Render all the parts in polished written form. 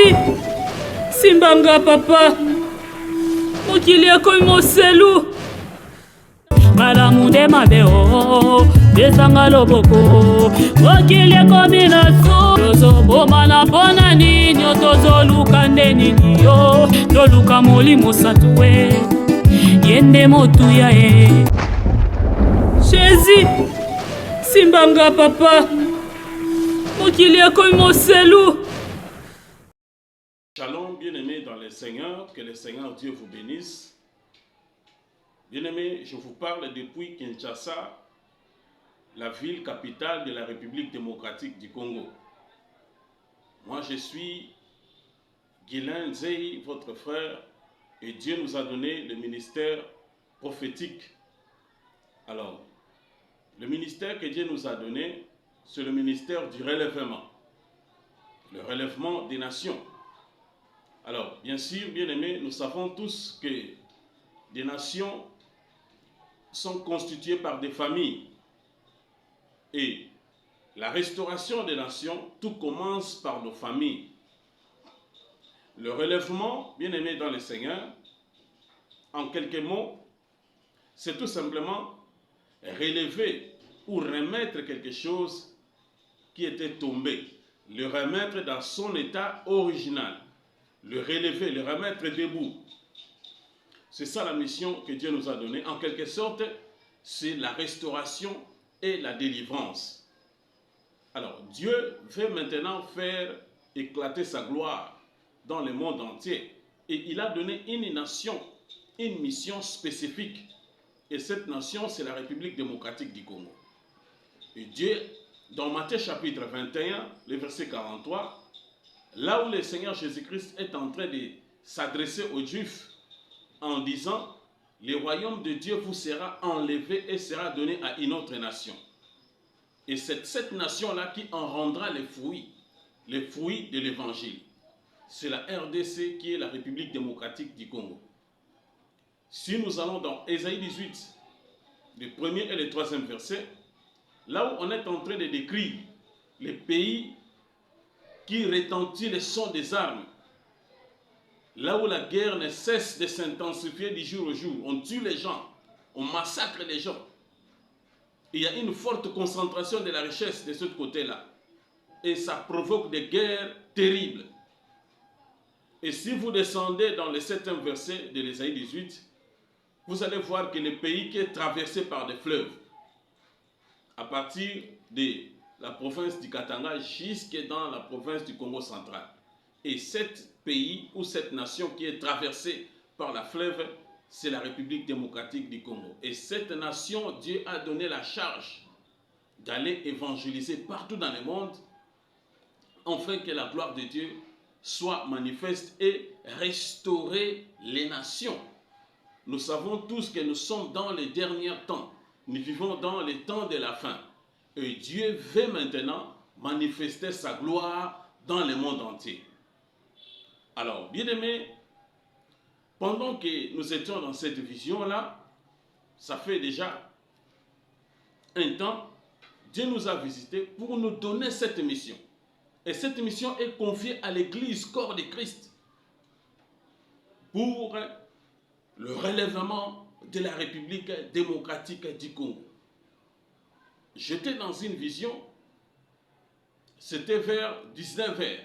Jésus, simbanga papa, mokili ekomi moselu. Malamu nde mabe o, besanga loboko, mokili ekomi na so. Tozoboma na mpona nini, tozoluka nde nini yo, toluka molimo satu we, yende motuya e. Jésus, simbanga papa, mokili ekomi moselu. Shalom, bien-aimés dans le Seigneur, que le Seigneur Dieu vous bénisse. Bien-aimés, je vous parle depuis Kinshasa, la ville capitale de la République démocratique du Congo. Moi, je suis Guilain Nzei, votre frère, et Dieu nous a donné le ministère prophétique. Alors, le ministère que Dieu nous a donné, c'est le ministère du relèvement, le relèvement des nations. Alors, bien sûr, bien-aimés, nous savons tous que des nations sont constituées par des familles. Et la restauration des nations, tout commence par nos familles. Le relèvement, bien-aimés dans le Seigneur, en quelques mots, c'est tout simplement relever ou remettre quelque chose qui était tombé, le remettre dans son état original. Le relever, le remettre debout. C'est ça la mission que Dieu nous a donnée. En quelque sorte, c'est la restauration et la délivrance. Alors, Dieu veut maintenant faire éclater sa gloire dans le monde entier. Et il a donné une nation, une mission spécifique. Et cette nation, c'est la République démocratique du Congo. Et Dieu, dans Matthieu chapitre 21, le verset 43, là où le Seigneur Jésus-Christ est en train de s'adresser aux Juifs en disant « Le royaume de Dieu vous sera enlevé et sera donné à une autre nation. » Et c'est cette nation-là qui en rendra les fruits de l'évangile. C'est la RDC qui est la République démocratique du Congo. Si nous allons dans Ésaïe 18, le premier et le troisième verset, là où on est en train de décrire les pays qui retentit le son des armes, là où la guerre ne cesse de s'intensifier du jour au jour, on tue les gens, on massacre les gens. Il y a une forte concentration de la richesse de ce côté-là. Et ça provoque des guerres terribles. Et si vous descendez dans le 7e verset de l'Ésaïe 18, vous allez voir que le pays qui est traversé par des fleuves, à partir de la province du Katanga jusque dans la province du Congo central. Et cet pays ou cette nation qui est traversée par la fleuve, c'est la République démocratique du Congo. Et cette nation, Dieu a donné la charge d'aller évangéliser partout dans le monde, afin que la gloire de Dieu soit manifeste et restaurer les nations. Nous savons tous que nous sommes dans les derniers temps. Nous vivons dans les temps de la fin. Et Dieu veut maintenant manifester sa gloire dans le monde entier. Alors, bien-aimés, pendant que nous étions dans cette vision-là, ça fait déjà un temps, Dieu nous a visités pour nous donner cette mission. Et cette mission est confiée à l'Église, corps de Christ, pour le relèvement de la République démocratique du Congo. J'étais dans une vision, c'était vers 19h.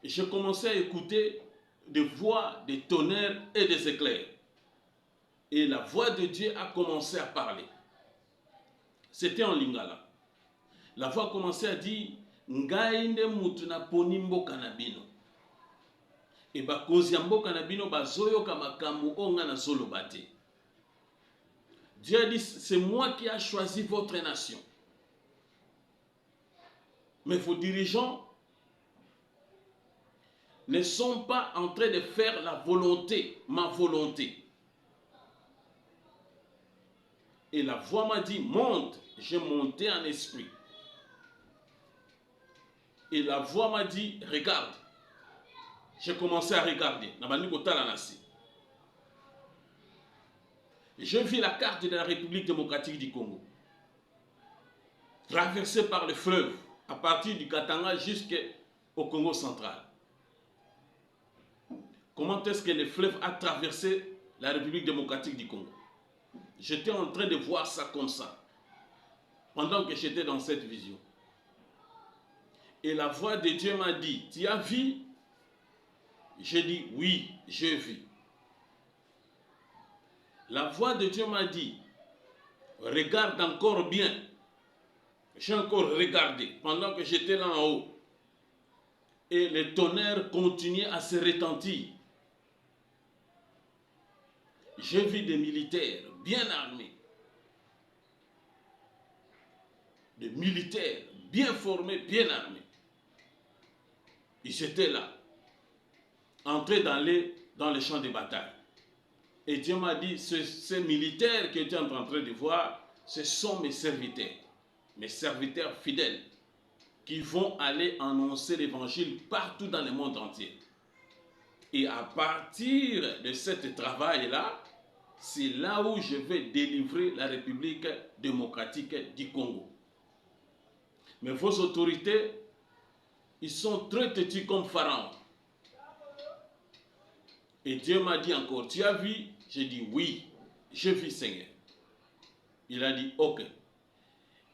Et je commençais à écouter des voix, des tonnerres et des éclairs. Et la voix de Dieu a commencé à parler. C'était en lingala. La voix a commencé à dire « Ngainde mutuna ponimbo kanabino ». Et bakozi ambo kanabino bazoyo kamakambu onga na solo bate. Dieu a dit, c'est moi qui ai choisi votre nation. Mais vos dirigeants ne sont pas en train de faire la volonté, ma volonté. Et la voix m'a dit, monte. J'ai monté en esprit. Et la voix m'a dit, regarde. J'ai commencé à regarder. Je vis la carte de la République démocratique du Congo, traversée par le fleuve, à partir du Katanga jusqu'à au Congo central. Comment est-ce que le fleuve a traversé la République démocratique du Congo? J'étais en train de voir ça comme ça, pendant que j'étais dans cette vision. Et la voix de Dieu m'a dit, tu as vu? J'ai dit, oui, j'ai vu. La voix de Dieu m'a dit, regarde encore bien. J'ai encore regardé pendant que j'étais là en haut. Et le tonnerre continuait à se retentir. J'ai vu des militaires bien armés. Des militaires bien formés, bien armés. Ils étaient là, entrés dans les champs de bataille. Et Dieu m'a dit, ces militaires que tu es en train de voir, ce sont mes serviteurs fidèles, qui vont aller annoncer l'évangile partout dans le monde entier. Et à partir de ce travail-là, c'est là où je vais délivrer la République démocratique du Congo. Mais vos autorités, ils sont très têtus comme Pharaon. Et Dieu m'a dit encore, tu as vu? J'ai dit oui, j'ai vu Seigneur. Il a dit ok.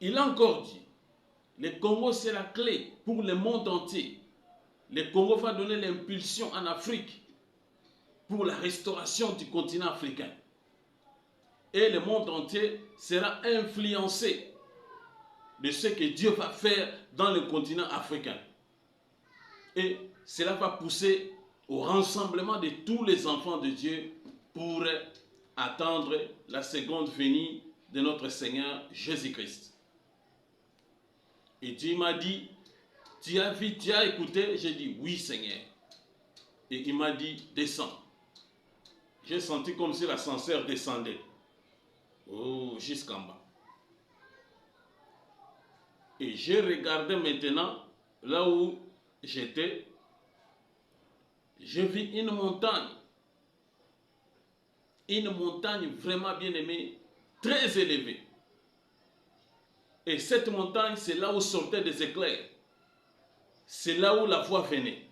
Il a encore dit, le Congo c'est la clé pour le monde entier. Le Congo va donner l'impulsion en Afrique pour la restauration du continent africain. Et le monde entier sera influencé de ce que Dieu va faire dans le continent africain. Et cela va pousser au rassemblement de tous les enfants de Dieu pour attendre la seconde venue de notre Seigneur Jésus-Christ. Et Dieu m'a dit, tu as vu, tu as écouté? J'ai dit, oui Seigneur. Et il m'a dit, descends. J'ai senti comme si l'ascenseur descendait. Oh, jusqu'en bas. Et j'ai regardé maintenant, là où j'étais, j'ai vu une montagne vraiment bien aimée, très élevée. Et cette montagne, c'est là où sortaient des éclairs. C'est là où la voix venait.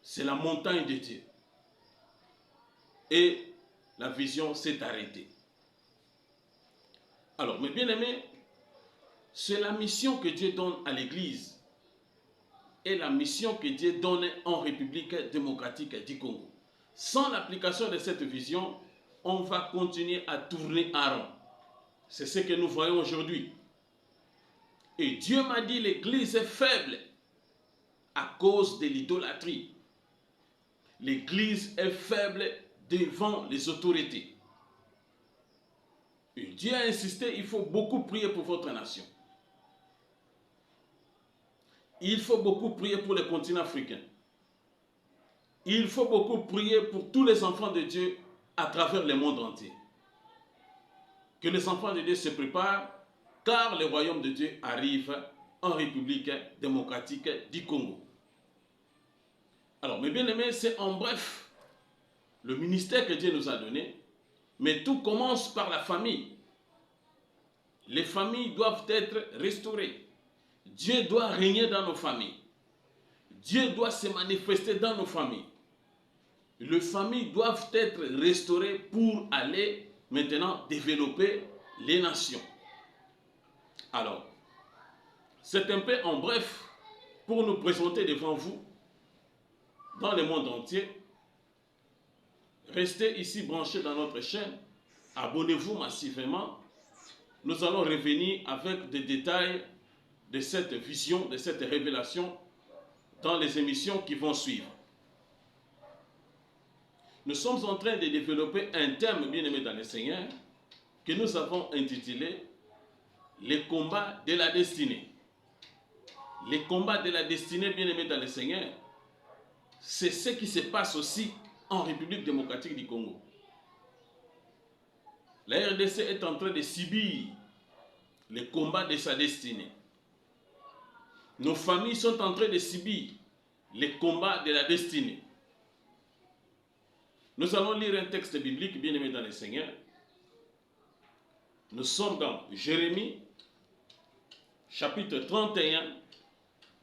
C'est la montagne de Dieu. Et la vision s'est arrêtée. Alors, mes bien-aimés, c'est la mission que Dieu donne à l'Église et la mission que Dieu donne en République démocratique du Congo. Sans l'application de cette vision, on va continuer à tourner en rond. C'est ce que nous voyons aujourd'hui. Et Dieu m'a dit, l'Église est faible à cause de l'idolâtrie. L'Église est faible devant les autorités. Et Dieu a insisté, il faut beaucoup prier pour votre nation. Il faut beaucoup prier pour le continent africain. Il faut beaucoup prier pour tous les enfants de Dieu à travers le monde entier. Que les enfants de Dieu se préparent, car le royaume de Dieu arrive en République démocratique du Congo. Alors, mes bien-aimés, c'est en bref le ministère que Dieu nous a donné, mais tout commence par la famille. Les familles doivent être restaurées. Dieu doit régner dans nos familles. Dieu doit se manifester dans nos familles. Les familles doivent être restaurées pour aller maintenant développer les nations. Alors, c'est un peu en bref pour nous présenter devant vous dans le monde entier. Restez ici branchés dans notre chaîne. Abonnez-vous massivement. Nous allons revenir avec des détails de cette vision, de cette révélation dans les émissions qui vont suivre. Nous sommes en train de développer un thème bien aimé dans le Seigneur que nous avons intitulé « Les combats de la destinée ». Les combats de la destinée bien aimé dans le Seigneur, c'est ce qui se passe aussi en République démocratique du Congo. La RDC est en train de subir les combats de sa destinée. Nos familles sont en train de subir les combats de la destinée. Nous allons lire un texte biblique bien aimé dans le Seigneur. Nous sommes dans Jérémie, chapitre 31,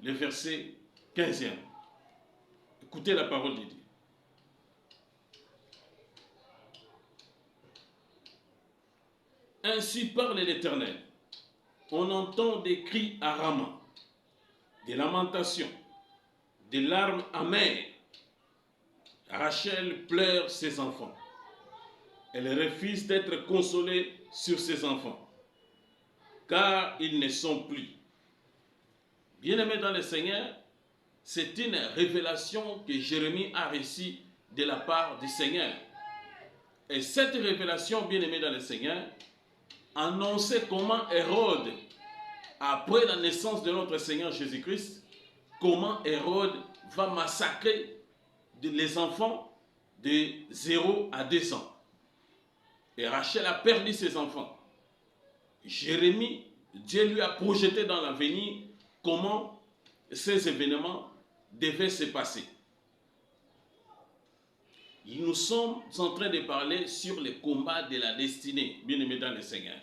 le verset 15e. Écoutez la parole de Dieu. Ainsi parle l'Éternel. On entend des cris à Rama, des lamentations, des larmes amères. Rachel pleure ses enfants. Elle refuse d'être consolée sur ses enfants, car ils ne sont plus. Bien-aimés dans le Seigneur, c'est une révélation que Jérémie a reçue de la part du Seigneur. Et cette révélation, bien-aimés dans le Seigneur, annonçait comment Hérode, après la naissance de notre Seigneur Jésus-Christ, comment Hérode va massacrer les enfants de 0 à 2 ans. Et Rachel a perdu ses enfants. Jérémie, Dieu lui a projeté dans l'avenir comment ces événements devaient se passer. Nous sommes en train de parler sur les combats de la destinée, bien-aimés dans le Seigneur.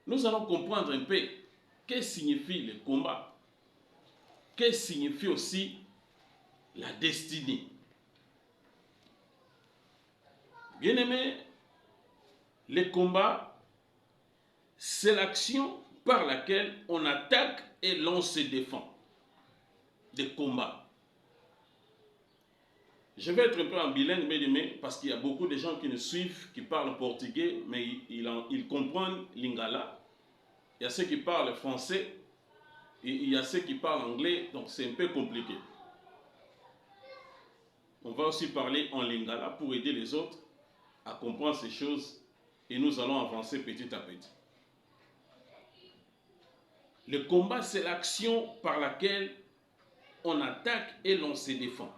Nous allons comprendre un peu que signifie le combat, que signifie aussi la destinée. Bien-aimés, le combat, c'est l'action par laquelle on attaque et l'on se défend. Le combat. Je vais être un peu en bilingue, bien-aimés, parce qu'il y a beaucoup de gens qui nous suivent, qui parlent portugais, mais ils comprennent lingala. Il y a ceux qui parlent français, et il y a ceux qui parlent anglais, donc c'est un peu compliqué. On va aussi parler en lingala pour aider les autres à comprendre ces choses, et nous allons avancer petit à petit. Le combat, c'est l'action par laquelle on attaque et l'on se défend.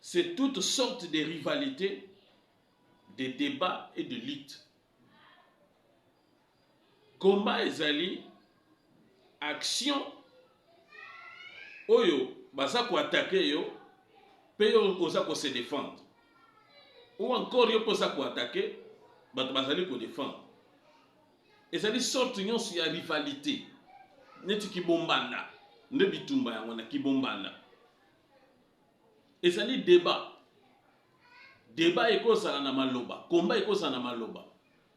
C'est toutes sortes de rivalités, de débats et de luttes. Combat ezali, action, oyo, baza ko attaquer yo, pe yo oza ko se défendre. Ou encore yo poza ko attaquer, bato bazali ko défendre. Ezali sorte nyonso ya rivalité. Neti kibombanda, nde bitumba yango na kibombanda. Ezali débat. Débat ekozala na maloba, combat ekozala na maloba,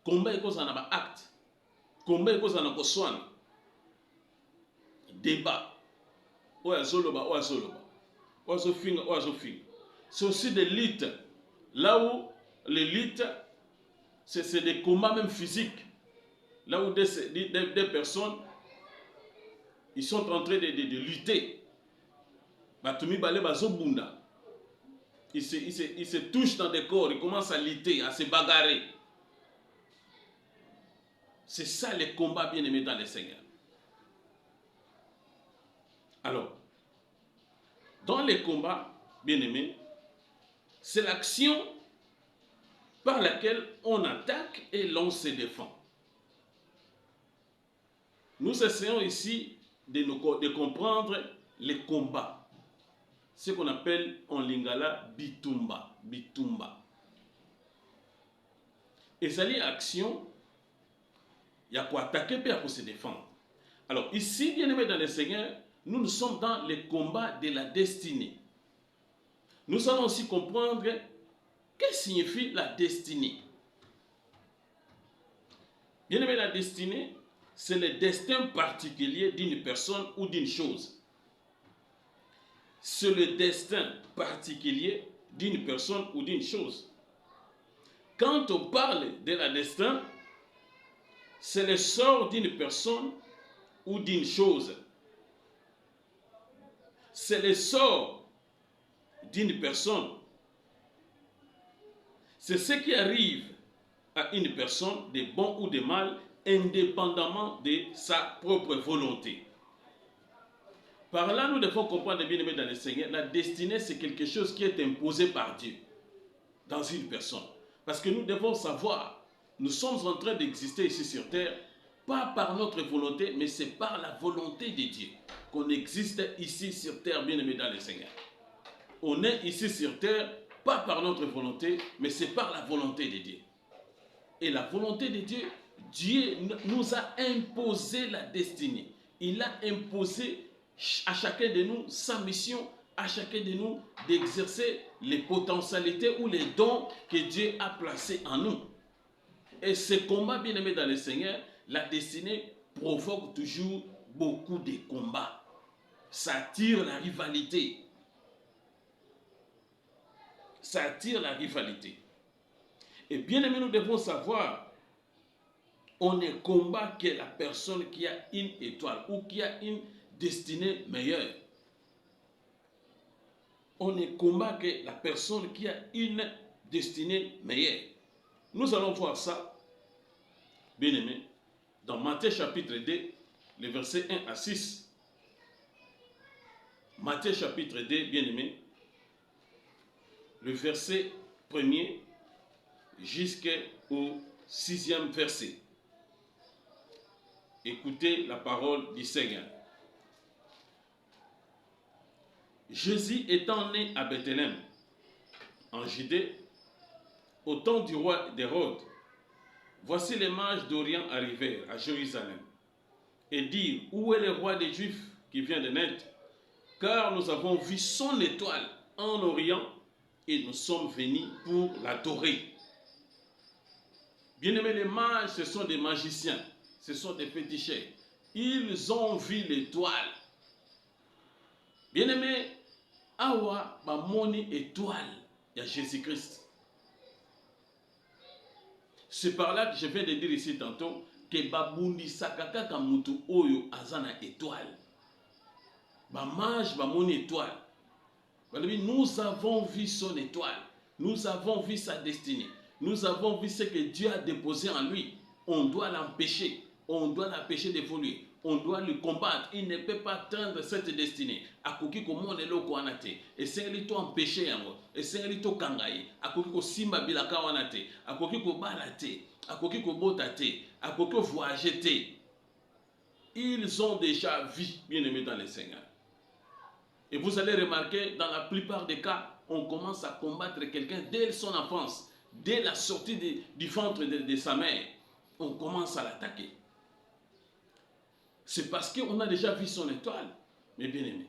combat ekozala na ba acte, combat ekozala na koswana. Débat. Oya zoloba, oya zoloba. Oya zofinga, oya zofinga. C'est aussi des luttes. Là où les luttes, c'est des combats même physiques. Là où des personnes, ils sont en train de lutter. Batumi bale bazobunda. Ils se touchent dans des corps, ils commencent à lutter, à se bagarrer. C'est ça les combats bien-aimés dans le Seigneur. Alors, dans les combats bien-aimés, c'est l'action par laquelle on attaque et l'on se défend. Nous essayons ici de comprendre les combats. Ce qu'on appelle en lingala bitumba. Bitumba. Et ça lié action, il y a quoi attaquer et à se défendre. Alors ici, bien aimé dans le Seigneur, nous sommes dans les combats de la destinée. Nous allons aussi comprendre que signifie la destinée. Bien aimé, la destinée, c'est le destin particulier d'une personne ou d'une chose. C'est le destin particulier d'une personne ou d'une chose. Quand on parle de la destin, c'est le sort d'une personne ou d'une chose. C'est le sort d'une personne. C'est ce qui arrive à une personne, de bon ou de mal, indépendamment de sa propre volonté. Par là, nous devons comprendre, bien aimés dans le Seigneur, la destinée, c'est quelque chose qui est imposé par Dieu dans une personne. Parce que nous devons savoir, nous sommes en train d'exister ici sur terre, pas par notre volonté, mais c'est par la volonté de Dieu qu'on existe ici sur terre, bien aimés dans le Seigneur. On est ici sur terre, pas par notre volonté, mais c'est par la volonté de Dieu. Et la volonté de Dieu, Dieu nous a imposé la destinée. Il a imposé à chacun de nous sa mission, à chacun de nous d'exercer les potentialités ou les dons que Dieu a placés en nous. Et ce combat, bien aimé dans le Seigneur, la destinée provoque toujours beaucoup de combats. Ça attire la rivalité. Ça attire la rivalité. Et bien aimé, nous devons savoir, on ne combat que la personne qui a une étoile ou qui a une destinée meilleure. On ne combat que la personne qui a une destinée meilleure. Nous allons voir ça, bien aimé, dans Matthieu chapitre 2, les versets 1 à 6. Matthieu chapitre 2, bien aimé, le verset 1er jusqu'au 6e verset. Écoutez la parole du Seigneur. Jésus étant né à Bethléem, en Judée, au temps du roi d'Hérode, voici les mages d'Orient arrivèrent à Jérusalem et dirent, où est le roi des Juifs qui vient de naître? Car nous avons vu son étoile en Orient et nous sommes venus pour l'adorer. Bien-aimés, les mages, ce sont des magiciens, ce sont des féticheurs. Ils ont vu l'étoile. Bien-aimés, awa bamoni étoile, il y a Jésus-Christ. C'est par là que je viens de dire ici tantôt que babundi sakaka kamutu oyo azana étoile. Bamage bamoni étoile. Nous avons vu son étoile. Nous avons vu sa destinée. Nous avons vu ce que Dieu a déposé en lui. On doit l'empêcher. On doit l'empêcher d'évoluer. On doit le combattre. Il ne peut pas atteindre cette destinée. Akoki ko monde loko anate. Et c'est lui to empêcher yango. Et c'est lui to kangaye. Akoki ko simba bilaka wanate. Akoki ko balate. Akoki ko botate. Akoki ko voyager. Ils ont déjà vu, bien aimé dans le Seigneur. Et vous allez remarquer, dans la plupart des cas, on commence à combattre quelqu'un dès son enfance, dès la sortie du ventre de sa mère. On commence à l'attaquer. C'est parce qu'on a déjà vu son étoile, mes bien-aimés.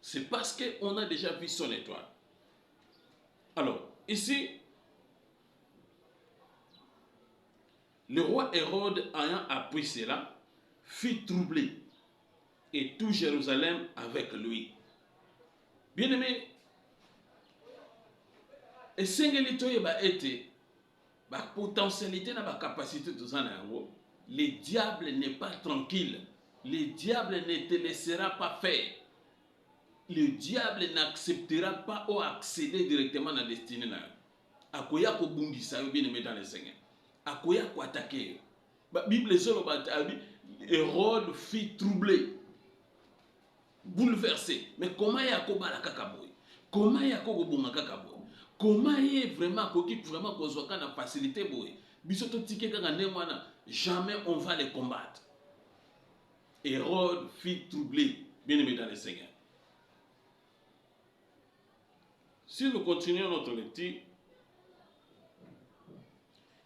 C'est parce qu'on a déjà vu son étoile. Alors, ici, le roi Hérode, ayant appris cela, fut troublé. Et tout Jérusalem avec lui. Bien-aimé, et sengeli toyeba ete ba potentialité na ba capacité de zanango, le diable n'est pas tranquille. Le diable ne te laissera pas faire. Le diable n'acceptera pas ou accéder directement à la destinée. Akoya ko bungisa yo bien-aimé dans le Seigneur. Akoya ko attaquer. Ba Bible solo ba Hérode fut troublé. Bouleversé. Mais comment il y a kobala kakaboy? Comment il y a kobonga kakaboy? Comment il est vraiment koki vraiment kozwaka na facilité boy? Bisoto tike kaka nemwana, jamais on va les combattre. Hérode fut troublé, bien aimé dans le Seigneur. Si nous continuons notre lecture,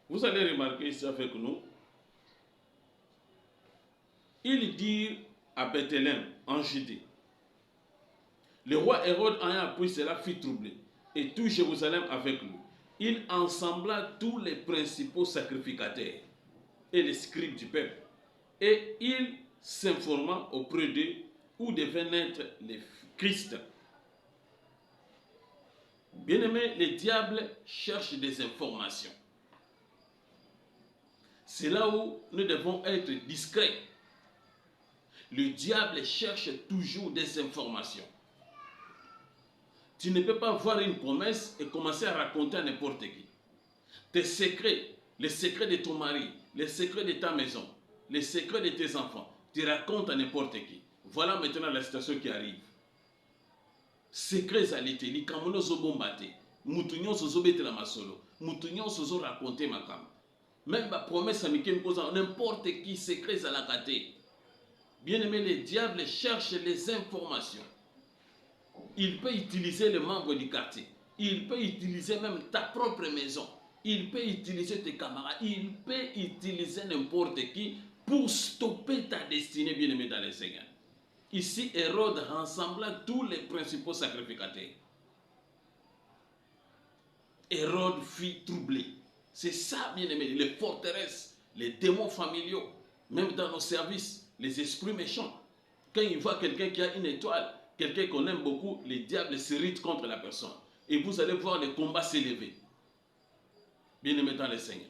vous allez remarquer ici avec nous, il dit à Bethléem, en Judée, le roi Hérode ayant appris cela fut troublé, et tout Jérusalem avec lui. Il ensembla tous les principaux sacrificateurs et les scribes du peuple, et il s'informa auprès d'eux où devait naître le Christ. Bien-aimé, le diable cherche des informations. C'est là où nous devons être discrets. Le diable cherche toujours des informations. Tu ne peux pas voir une promesse et commencer à raconter à n'importe qui. Tes secrets, les secrets de ton mari, les secrets de ta maison, les secrets de tes enfants, tu racontes à n'importe qui. Voilà maintenant la situation qui arrive. Secrets à l'été, les kamono zobombate, moutounion zobete la masolo, moutounion zozo raconter ma cam. Même ma promesse à Mikem Kozan, n'importe qui secrets à la kate. Bien aimé, le diable cherche les informations. Il peut utiliser les membres du quartier. Il peut utiliser même ta propre maison. Il peut utiliser tes camarades. Il peut utiliser n'importe qui pour stopper ta destinée, bien-aimé dans le Seigneur. Ici, Hérode rassembla tous les principaux sacrificateurs. Hérode fut troublé. C'est ça, bien-aimé, les forteresses, les démons familiaux, même dans nos services, les esprits méchants. Quand il voit quelqu'un qui a une étoile, quelqu'un qu'on aime beaucoup, les diables s'irritent contre la personne. Et vous allez voir les combats s'élever. Bien-aimé dans le Seigneur.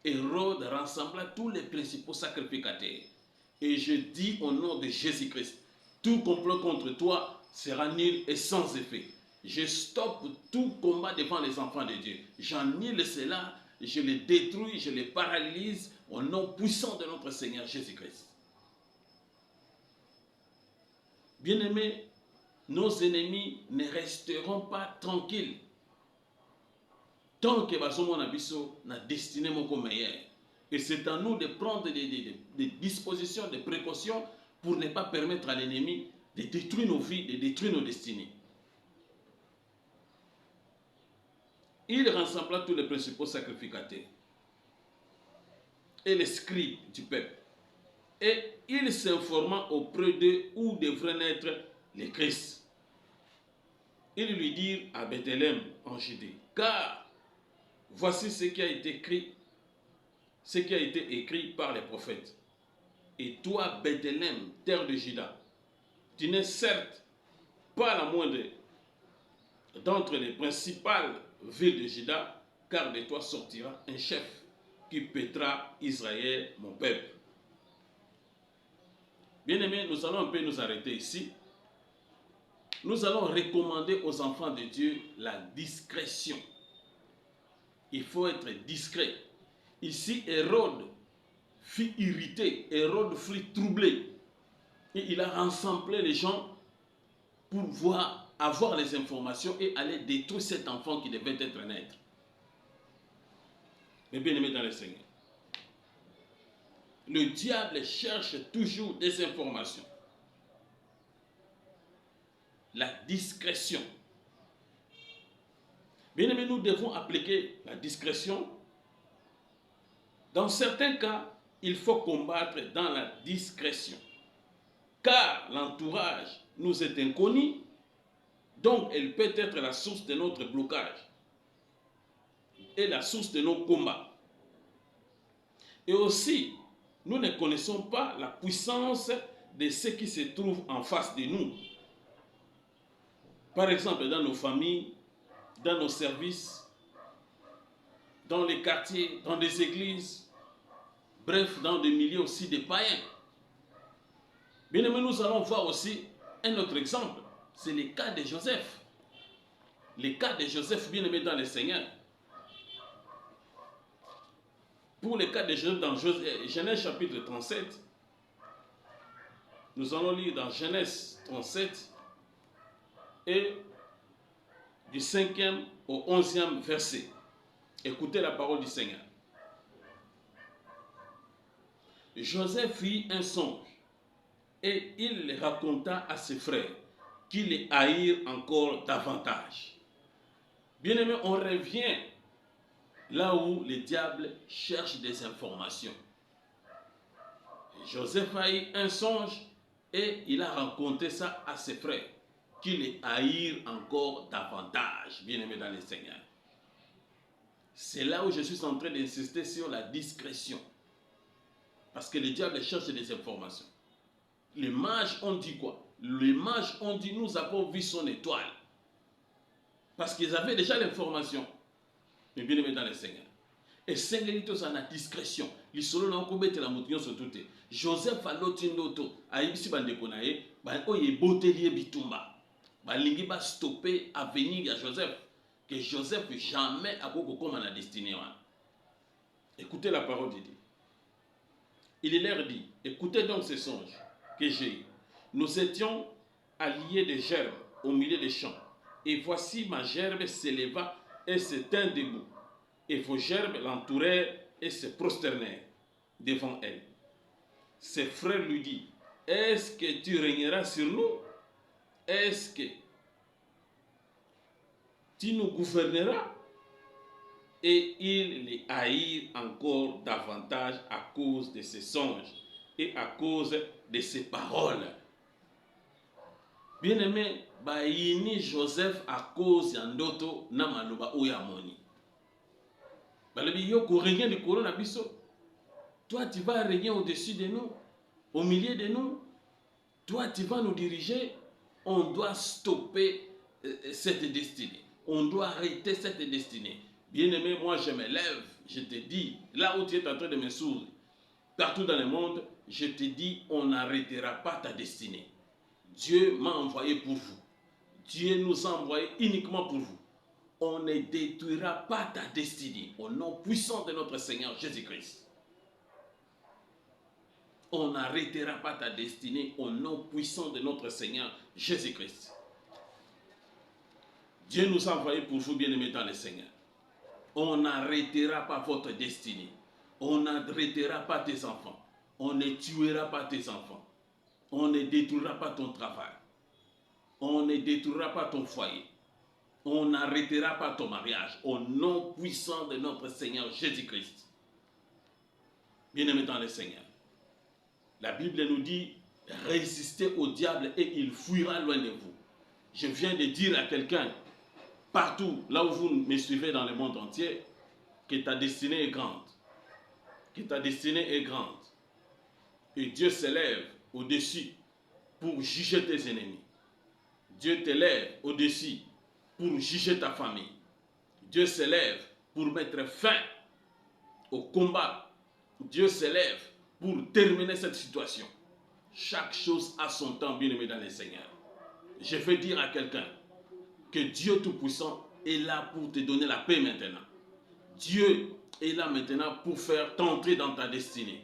Hérode rassembla tous les principaux sacrificateurs. Et je dis au nom de Jésus-Christ, tout complot contre toi sera nul et sans effet. Je stoppe tout combat devant les enfants de Dieu. J'annule cela, je les détruis, je les paralyse au nom puissant de notre Seigneur Jésus-Christ. Bien-aimés, nos ennemis ne resteront pas tranquilles tant que bazomona biso na destinée moko meilleure. Et c'est à nous de prendre des dispositions, des précautions pour ne pas permettre à l'ennemi de détruire nos vies, de détruire nos destinées. Il rassembla tous les principaux sacrificateurs et les scribes du peuple. Et il s'informa auprès d'eux où devrait naître le Christ. Ils lui dirent à Bethléem en Judée, car voici ce qui a été écrit par les prophètes. Et toi, Bethléem, terre de Juda, tu n'es certes pas la moindre d'entre les principales villes de Juda, car de toi sortira un chef qui paîtra Israël, mon peuple. Bien-aimés, nous allons un peu nous arrêter ici. Nous allons recommander aux enfants de Dieu la discrétion. Il faut être discret. Ici, Hérode fut irrité, Hérode fut troublé. Et il a rassemblé les gens pour avoir les informations et aller détruire cet enfant qui devait être naître. Mais bien aimé dans le Seigneur, le diable cherche toujours des informations. La discrétion. Bien aimé, nous devons appliquer la discrétion. Dans certains cas, il faut combattre dans la discrétion. Car l'entourage nous est inconnu, donc elle peut être la source de notre blocage et la source de nos combats. Et aussi, nous ne connaissons pas la puissance de ce qui se trouve en face de nous. Par exemple, dans nos familles, dans nos services, dans les quartiers, dans des églises, bref, dans des milieux aussi de païens. Bien aimé, nous allons voir aussi un autre exemple, c'est le cas de Joseph. Le cas de Joseph, bien aimé dans le Seigneur. Pour le cas de Joseph, dans Genèse chapitre 37, nous allons lire dans Genèse 37 et du 5e au 11e verset. Écoutez la parole du Seigneur. Joseph fit un songe et il le raconta à ses frères qui les haïrent encore davantage. Bien-aimé, on revient là où le diable cherche des informations. Joseph a eu un songe et il a raconté ça à ses frères qui les haïrent encore davantage, bien-aimé dans le Seigneur. C'est là où je suis en train d'insister sur la discrétion. Parce que le diable cherche des informations. Les mages ont dit quoi? Les mages ont dit, nous avons vu son étoile. Parce qu'ils avaient déjà l'information. Mais bien aimé dans le Seigneur. Et Seigneur, ça a discrétion. Les solos n'ont pas été la montagne sur tout. Joseph a l'autre noto. Aïbisi bandekonaye, oye botelier bitumba. Balingi ba stopper à venir à Joseph. Que Joseph jamais a beaucoup comme à la destinée. Écoutez la parole de Dieu. Il leur dit, écoutez donc ces songes que j'ai eus. Nous étions alliés de gerbes au milieu des champs. Et voici ma gerbe s'éleva et se tint debout. Et vos gerbes l'entourèrent et se prosternèrent devant elle. Ses frères lui disent, est-ce que tu régneras sur nous? Est-ce que tu nous gouverneras? et ils les haïrent encore davantage à cause de ses songes et à cause de ses paroles. Bien-aimé, bayini Joseph à cause ya ndoto na maloba oyo amoni. Balobi yo ko régner likolo na biso. Toi tu vas régner au-dessus de nous, au milieu de nous. Toi tu vas nous diriger. On doit stopper cette destinée. On doit arrêter cette destinée. Bien-aimé, moi je me lève, je te dis, là où tu es en train de me sourire, partout dans le monde, je te dis, on n'arrêtera pas ta destinée. Dieu m'a envoyé pour vous. Dieu nous a envoyés uniquement pour vous. On ne détruira pas ta destinée au nom puissant de notre Seigneur Jésus-Christ. On n'arrêtera pas ta destinée au nom puissant de notre Seigneur Jésus-Christ. Dieu nous a envoyés pour vous, bien-aimés dans le Seigneur. On n'arrêtera pas votre destinée. On n'arrêtera pas tes enfants. On ne tuera pas tes enfants. On ne détruira pas ton travail. On ne détruira pas ton foyer. On n'arrêtera pas ton mariage au nom puissant de notre Seigneur Jésus-Christ. Bien-aimés dans le Seigneur, la Bible nous dit, résistez au diable et il fuira loin de vous. Je viens de dire à quelqu'un, partout, là où vous me suivez dans le monde entier, que ta destinée est grande. Que ta destinée est grande. Et Dieu s'élève au-dessus pour juger tes ennemis. Dieu t'élève au-dessus pour juger ta famille. Dieu s'élève pour mettre fin au combat. Dieu s'élève pour terminer cette situation. Chaque chose a son temps, bien-aimé dans le Seigneur. Je veux dire à quelqu'un que Dieu Tout-Puissant est là pour te donner la paix maintenant. Dieu est là maintenant pour faire t'entrer dans ta destinée.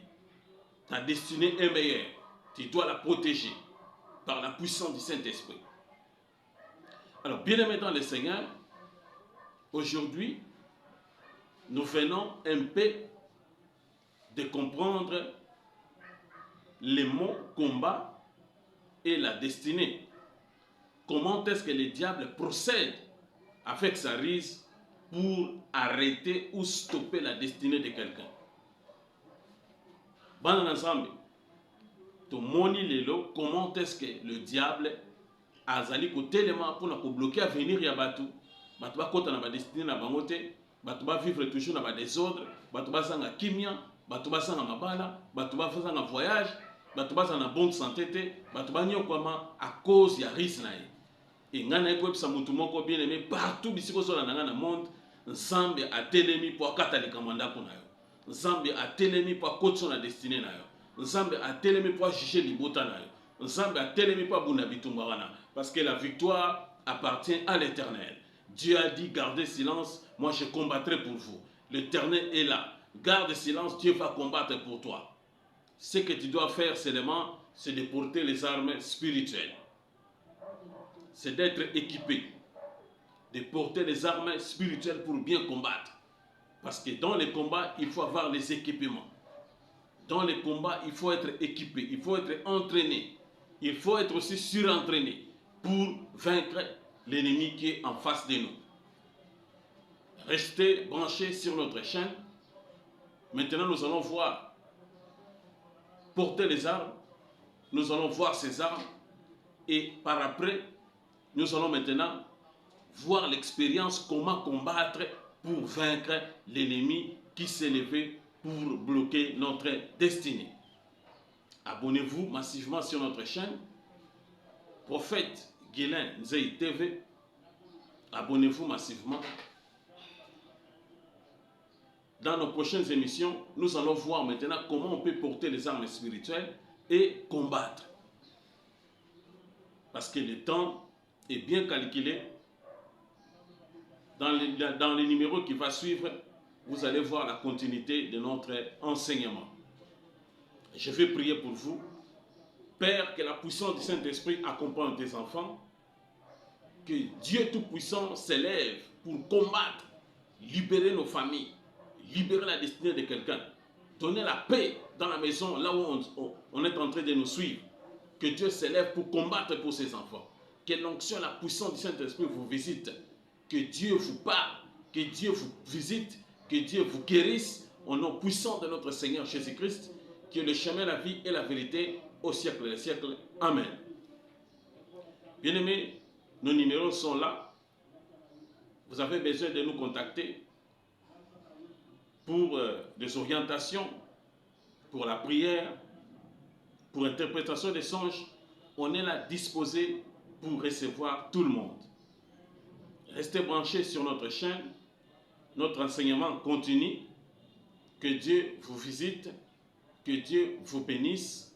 Ta destinée est meilleure. Tu dois la protéger par la puissance du Saint-Esprit. Alors, bien-aimés dans le Seigneur, aujourd'hui, nous venons un peu de comprendre les mots combat et la destinée. Comment est-ce que le diable procède avec sa ruse pour arrêter ou stopper la destinée de quelqu'un. Bana ensemble, to moni lelo, comment est-ce que le diable azali ko tellement pour bloquer l'avenir ya batu, batu ba kota na ba destinée na bango te, batu ba vivre toujours na ba désordre, batu ba sanga kimia, batu ba sanga mabala, batu ba sanga voyage, batu ba sanga bonne santé te, batu ba nyokwama à cause ya risque na ye. Et ngana ekwebisa mutu moko bien aimé partout bisiko so na ngana monde, Nzambe a telemi po akata likamanda ko na yo. Nzambe a telemi po akotso na destinée na yo. Nzambe a telemi po juger libota na yo. Nzambe a telemi po buna bitumba wana parce que la victoire appartient à l'Éternel. Dieu a dit gardez silence, moi je combattrai pour vous. L'Éternel est là. Garde silence, Dieu va combattre pour toi. Ce que tu dois faire seulement, c'est de porter les armes spirituelles. C'est d'être équipé, de porter les armes spirituelles pour bien combattre. Parce que dans les combats, il faut avoir les équipements. Dans les combats, il faut être équipé, il faut être entraîné. Il faut être aussi surentraîné pour vaincre l'ennemi qui est en face de nous. Restez branchés sur notre chaîne. Maintenant, nous allons voir porter les armes. Nous allons voir ces armes. Et par après, nous allons maintenant voir l'expérience, comment combattre pour vaincre l'ennemi qui s'est levé pour bloquer notre destinée. Abonnez-vous massivement sur notre chaîne, Prophète Guilain Nzei TV. Abonnez-vous massivement. Dans nos prochaines émissions, nous allons voir maintenant comment on peut porter les armes spirituelles et combattre. Parce que le temps est bien calculé. Dans les numéros qui vont suivre, vous allez voir la continuité de notre enseignement. Je vais prier pour vous. Père, que la puissance du Saint-Esprit accompagne tes enfants. Que Dieu Tout-Puissant s'élève pour combattre, libérer nos familles, libérer la destinée de quelqu'un. Donner la paix dans la maison, là où on est en train de nous suivre. Que Dieu s'élève pour combattre pour ses enfants. Que l'onction, la puissance du Saint-Esprit vous visite. Que Dieu vous parle. Que Dieu vous visite. Que Dieu vous guérisse au nom puissant de notre Seigneur Jésus-Christ, qui est le chemin, la vie et la vérité au siècle des siècles. Amen. Bien-aimés, nos numéros sont là. Vous avez besoin de nous contacter pour des orientations, pour la prière, pour interprétation des songes. On est là disposé pour recevoir tout le monde. Restez branchés sur notre chaîne. Notre enseignement continue. Que Dieu vous visite, que Dieu vous bénisse.